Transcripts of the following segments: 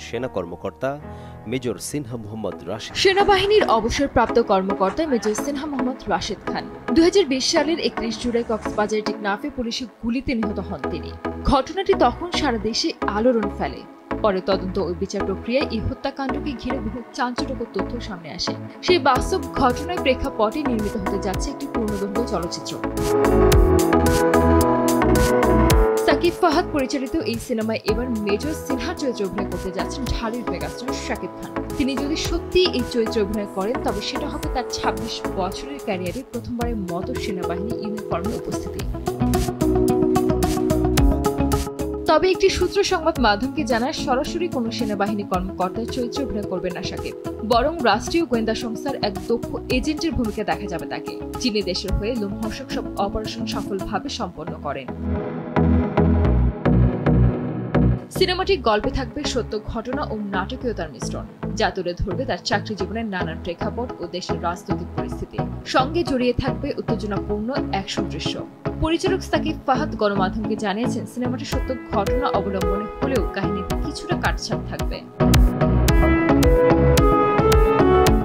সেনা কর্মকর্তা মেজর সিনহা মোহাম্মদ রাশিদ। সেনাবাহিনীর অবসরপ্রাপ্ত কর্মকর্তা মেজর সিনহা মোহাম্মদ রাশিদ খান 2020 সালের 31 জুলাই কক্সবাজারের টেকনাফে পুলিশের গুলিতে নিহত হন তিনি। ঘটনাটি তখন সারা দেশে আলোড়ন ফেলে। পরে তদন্ত ও বিচার প্রক্রিয়ায় এই হত্যাকাণ্ডকে ঘিরে বহু চাঞ্চল্যকর তথ্য সামনে আসে। সেই বাস্তব ঘটনার প্রেক্ষাপটে নির্মিত হতে যাচ্ছে একটি পূর্ণদৈর্ঘ্য চলচ্চিত্র। সাকিব ফাহাদ পরিচালিত এই সিনেমায় এবার মেজর সিনহার চরিত্রে অভিনয় করতে যাচ্ছেন ঢালিউড মেগাস্টার শাকিব খান। তিনি যদি সত্যি এই চরিত্রে অভিনয় করেন তবে সেটা হবে তার 26 বছরের ক্যারিয়ারে প্রথমবারের মতো সেনাবাহিনী ইউনিফর্মে উপস্থিতি। তবে একটি সূত্র সংবাদ মাধ্যমকে জানায় সরাসরি কোনো সেনাবাহিনী কর্মকর্তার চরিত্রে অভিনয় করবেন না শাকিব, বরং রাষ্ট্রীয় গোয়েন্দা সংস্থার এক দক্ষ এজেন্টের ভূমিকা দেখা যাবে তাকে, যিনি দেশের হয়ে লোমহর্ষক সব অপারেশন সফলভাবে সম্পন্ন করেন। সিনেমাটির গল্পে থাকবে সত্য ঘটনা ও নাটকীয়তার মিশ্রণ, যা তুলে ধরবে তার চাকরি জীবনের নানান প্রেক্ষাপট ও দেশের রাজনৈতিক পরিস্থিতি। সঙ্গে জড়িয়ে থাকবে উত্তেজনাপূর্ণ অ্যাকশন দৃশ্য। পরিচালক সাকিব ফাহাদ গণমাধ্যমকে জানিয়েছেন, সিনেমাটি সত্য ঘটনা অবলম্বনে হলেও কাহিনীতে কিছুটা কাটছাঁট থাকবে।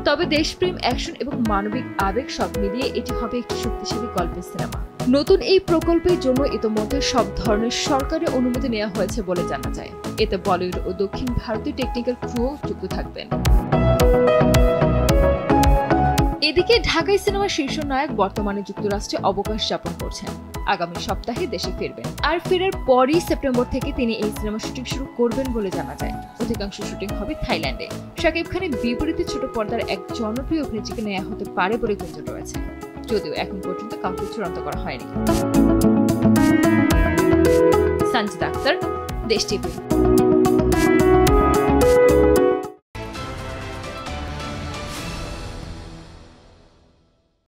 তবে দেশপ্রেম, অ্যাকশন এবং মানবিক আবেগ সব মিলিয়ে এটি হবে একটি শক্তিশালী গল্পের সিনেমা। নতুন এই প্রকল্পের জন্য ইতোমধ্যে সব ধরনের সরকারি অনুমতি নেওয়া হয়েছে বলে জানা যায়। এতে বলিউড ও দক্ষিণ ভারতীয় টেকনিক্যাল ক্রুও যুক্ত থাকবেন। এদিকে ঢাকাই সিনেমার শীর্ষ নায়ক বর্তমানে যুক্তরাষ্ট্রে অবকাশ যাপন করছেন। আগামী সপ্তাহে দেশে ফিরবেন। আর ফেরার পরই সেপ্টেম্বর থেকে তিনি এই সিনেমার শুটিং শুরু করবেন বলে জানা যায়। অধিকাংশ শুটিং হবে থাইল্যান্ডে। শাকিব খানের বিপরীতে ছোট পর্দার এক জনপ্রিয় অভিনেত্রীকে নেওয়া হতে পারে বলে গুঞ্জন রয়েছে, যদিও এখন পর্যন্ত কাউকে চূড়ান্ত করা হয়নি। সঞ্জিদা আক্তার, দেশ টিভি।